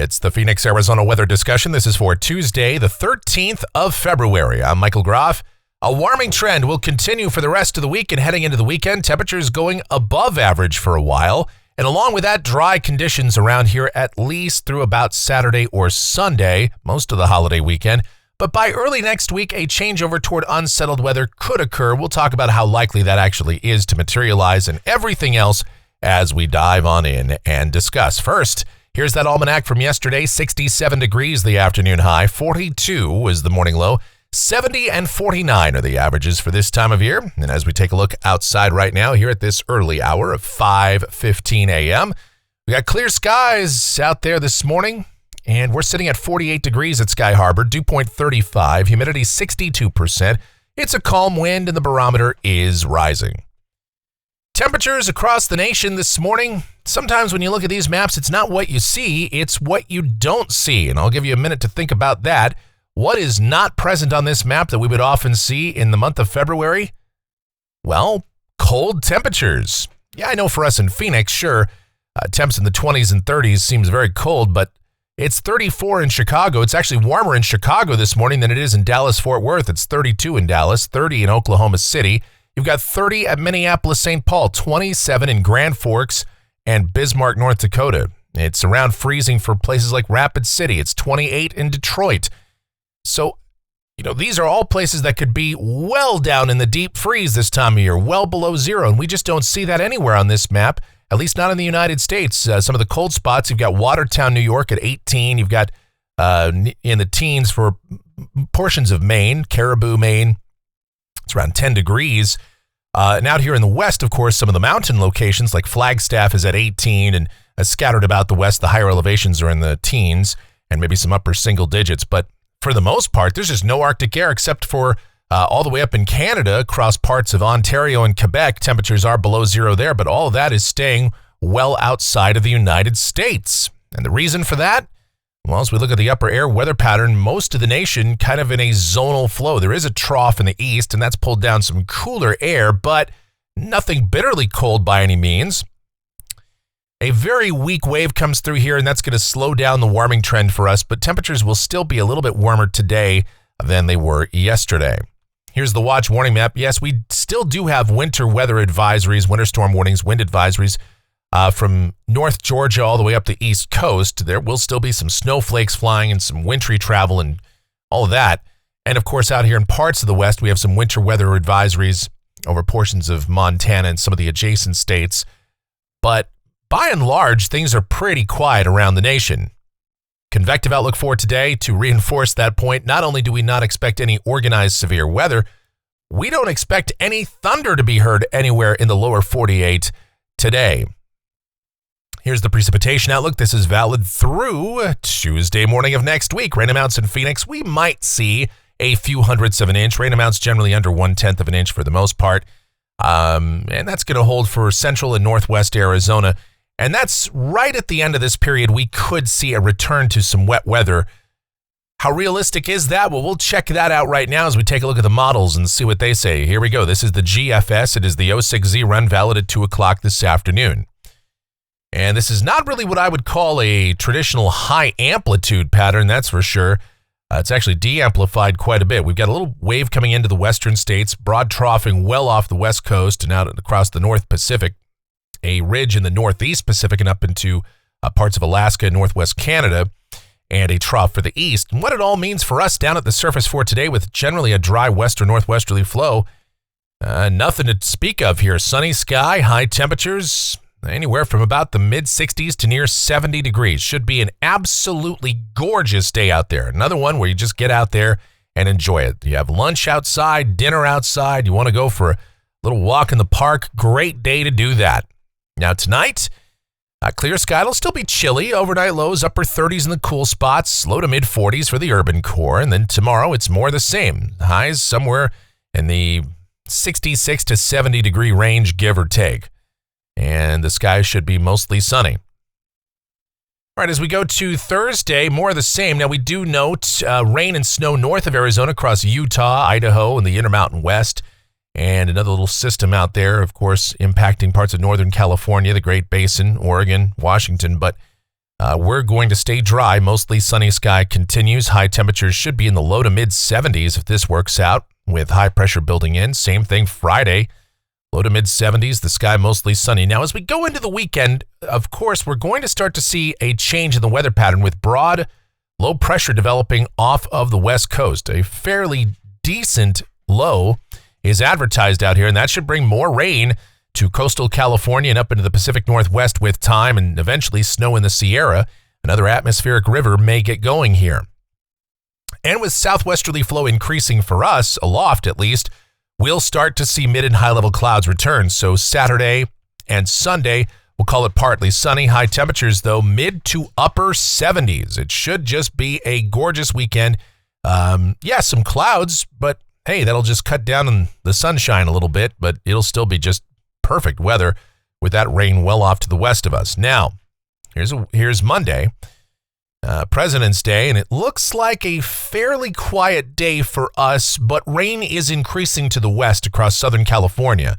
It's the Phoenix, Arizona weather discussion. This is for Tuesday, the 13th of February. I'm Michael Groff. A warming trend will continue for the rest of the week and heading into the weekend. Temperatures going above average for a while. And along with that, dry conditions around here at least through about Saturday or Sunday, most of the holiday weekend. But by early next week, a changeover toward unsettled weather could occur. We'll talk about how likely that actually is to materialize and everything else as we dive on in and discuss. First, here's that almanac from yesterday. 67 degrees the afternoon high, 42 was the morning low, 70 and 49 are the averages for this time of year. And as we take a look outside right now here at this early hour of 5:15 a.m., we got clear skies out there this morning, and we're sitting at 48 degrees at Sky Harbor, dew point 35, humidity 62%. It's a calm wind and the barometer is rising. Temperatures across the nation this morning. Sometimes when you look at these maps, it's not what you see, it's what you don't see. And I'll give you a minute to think about that. What is not present on this map that we would often see in the month of February? Well, cold temperatures. Yeah, I know for us in Phoenix, sure, temps in the 20s and 30s seems very cold, but it's 34 in Chicago. It's actually warmer in Chicago this morning than it is in Dallas-Fort Worth. It's 32 in Dallas, 30 in Oklahoma City. You've got 30 at Minneapolis-St. Paul, 27 in Grand Forks and Bismarck, North Dakota. It's around freezing for places like Rapid City. It's 28 in Detroit. So, these are all places that could be well down in the deep freeze this time of year, well below zero, and we just don't see that anywhere on this map, at least not in the United States. Some of the cold spots, you've got Watertown, New York at 18. You've got in the teens for portions of Maine, Caribou, Maine. It's around 10 degrees. And out here in the west, of course, some of the mountain locations like Flagstaff is at 18, and scattered about the west, the higher elevations are in the teens and maybe some upper single digits. But for the most part, there's just no Arctic air except for all the way up in Canada, across parts of Ontario and Quebec. Temperatures are below zero there, but all of that is staying well outside of the United States. And the reason for that? Well, as we look at the upper air weather pattern, most of the nation kind of in a zonal flow. There is a trough in the east, and that's pulled down some cooler air, but nothing bitterly cold by any means. A very weak wave comes through here, and that's going to slow down the warming trend for us, but temperatures will still be a little bit warmer today than they were yesterday. Here's the watch warning map. Yes, we still do have winter weather advisories, winter storm warnings, wind advisories. From North Georgia all the way up the East Coast. There will still be some snowflakes flying and some wintry travel and all of that. And of course, out here in parts of the West, we have some winter weather advisories over portions of Montana and some of the adjacent states. But by and large, things are pretty quiet around the nation. Convective outlook for today, to reinforce that point, not only do we not expect any organized severe weather, we don't expect any thunder to be heard anywhere in the lower 48 today. Here's the precipitation outlook. This is valid through Tuesday morning of next week. Rain amounts in Phoenix, we might see a few hundredths of an inch. Rain amounts generally under 1/10 of an inch for the most part. And that's going to hold for central and northwest Arizona. And that's right at the end of this period, we could see a return to some wet weather. How realistic is that? Well, we'll check that out right now as we take a look at the models and see what they say. Here we go. This is the GFS. It is the 06Z run, valid at 2 o'clock this afternoon. And this is not really what I would call a traditional high amplitude pattern, that's for sure. It's actually de-amplified quite a bit. We've got a little wave coming into the western states, broad troughing well off the west coast and out across the North Pacific, a ridge in the northeast Pacific and up into parts of Alaska and northwest Canada, and a trough for the east. And what it all means for us down at the surface for today with generally a dry west or northwesterly flow, nothing to speak of here. Sunny sky, high temperatures, anywhere from about the mid-60s to near 70 degrees. Should be an absolutely gorgeous day out there. Another one where you just get out there and enjoy it. You have lunch outside, dinner outside. You want to go for a little walk in the park. Great day to do that. Now tonight, clear sky. It'll still be chilly. Overnight lows, upper 30s in the cool spots, low to mid-40s for the urban core. And then tomorrow, it's more the same. Highs somewhere in the 66 to 70 degree range, give or take. And the sky should be mostly sunny. All right, as we go to Thursday, more of the same. Now, we do note rain and snow north of Arizona across Utah, Idaho, and the Intermountain West. And another little system out there, of course, impacting parts of Northern California, the Great Basin, Oregon, Washington. But We're going to stay dry. Mostly sunny sky continues. High temperatures should be in the low to mid 70s if this works out with high pressure building in. Same thing Friday, low to mid 70s. The sky mostly sunny. Now, as we go into the weekend, of course, we're going to start to see a change in the weather pattern with broad low pressure developing off of the west coast. A fairly decent low is advertised out here, and that should bring more rain to coastal California and up into the Pacific Northwest with time, and eventually snow in the Sierra. Another atmospheric river may get going here. And with southwesterly flow increasing for us, aloft at least, we'll start to see mid and high level clouds return. So Saturday and Sunday, we'll call it partly sunny. High temperatures, though, mid to upper 70s. It should just be a gorgeous weekend. Some clouds, but hey, that'll just cut down on the sunshine a little bit, but it'll still be just perfect weather with that rain well off to the west of us. Now, here's Monday, President's Day, and it looks like a fairly quiet day for us, but rain is increasing to the west across Southern California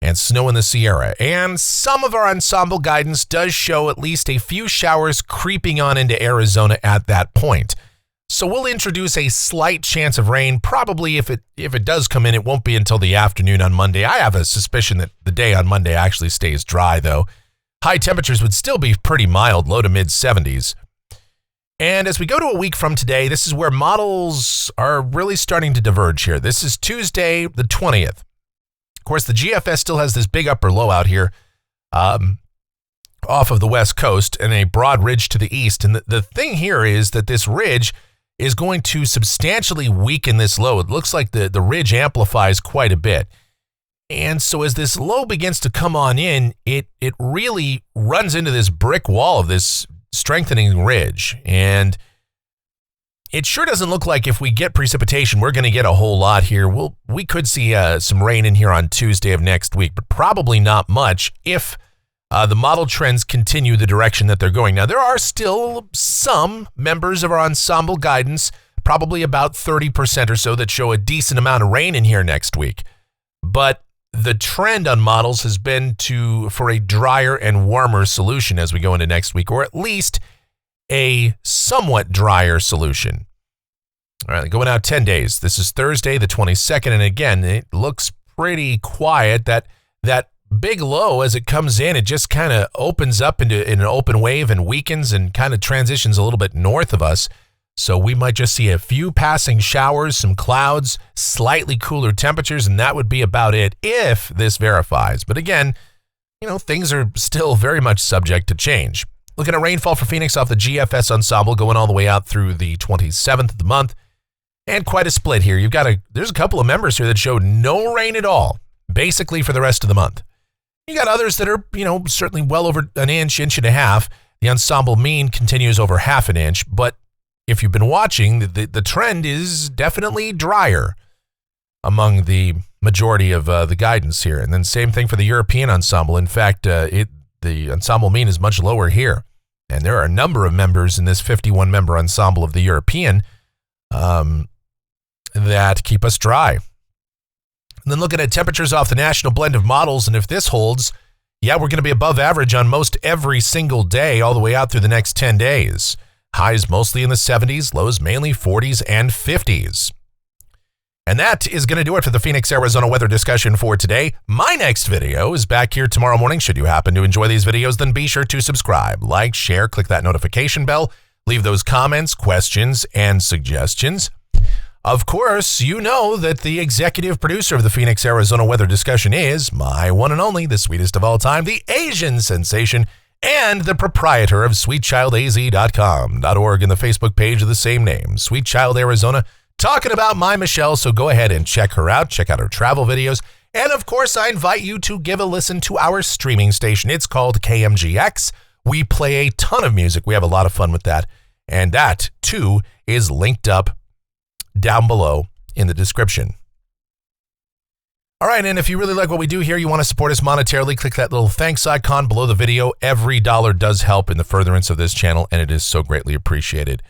and snow in the Sierra. And some of our ensemble guidance does show at least a few showers creeping on into Arizona at that point. So we'll introduce a slight chance of rain. Probably if it does come in, it won't be until the afternoon on Monday. I have a suspicion that the day on Monday actually stays dry, though. High temperatures would still be pretty mild, low to mid 70s. And as we go to a week from today, this is where models are really starting to diverge here. This is Tuesday, the 20th. Of course, the GFS still has this big upper low out here off of the west coast and a broad ridge to the east. And the thing here is that this ridge is going to substantially weaken this low. It looks like the ridge amplifies quite a bit. And so as this low begins to come on in, it really runs into this brick wall of this strengthening ridge. And it sure doesn't look like if we get precipitation, we're going to get a whole lot here. We could see some rain in here on Tuesday of next week, but probably not much if the model trends continue the direction that they're going. Now, there are still some members of our ensemble guidance, probably about 30% or so, that show a decent amount of rain in here next week. But the trend on models has been for a drier and warmer solution as we go into next week, or at least a somewhat drier solution. All right, going out 10 days. This is Thursday, the 22nd, and again, it looks pretty quiet. That big low, as it comes in, it just kind of opens up in an open wave and weakens and kind of transitions a little bit north of us. So we might just see a few passing showers, some clouds, slightly cooler temperatures, and that would be about it if this verifies. But again, things are still very much subject to change. Looking at rainfall for Phoenix off the GFS ensemble going all the way out through the 27th of the month, and quite a split here. There's a couple of members here that showed no rain at all, basically for the rest of the month. You got others that are, certainly well over an inch and a half. The ensemble mean continues over half an inch, but if you've been watching, the trend is definitely drier among the majority of the guidance here. And then same thing for the European ensemble. In fact, the ensemble mean is much lower here. And there are a number of members in this 51-member ensemble of the European that keep us dry. And then looking at temperatures off the national blend of models, and if this holds, we're going to be above average on most every single day all the way out through the next 10 days. Highs mostly in the 70s, lows mainly 40s and 50s. And that is going to do it for the Phoenix, Arizona weather discussion for today. My next video is back here tomorrow morning. Should you happen to enjoy these videos, then be sure to subscribe, like, share, click that notification bell, leave those comments, questions, and suggestions. Of course, you know that the executive producer of the Phoenix, Arizona weather discussion is my one and only, the sweetest of all time, the Asian sensation, and the proprietor of SweetChildAZ.com.org and the Facebook page of the same name, Sweet Child Arizona, talking about my Michelle. So go ahead and check her out, check out her travel videos. And of course, I invite you to give a listen to our streaming station. It's called KMGX. We play a ton of music. We have a lot of fun with that. And that, too, is linked up down below in the description. All right, and if you really like what we do here, you want to support us monetarily, click that little thanks icon below the video. Every dollar does help in the furtherance of this channel, and it is so greatly appreciated.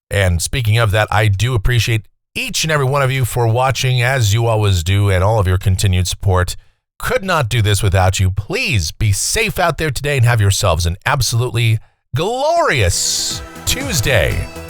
And speaking of that, I do appreciate each and every one of you for watching, as you always do, and all of your continued support. Could not do this without you. Please be safe out there today and have yourselves an absolutely glorious Tuesday.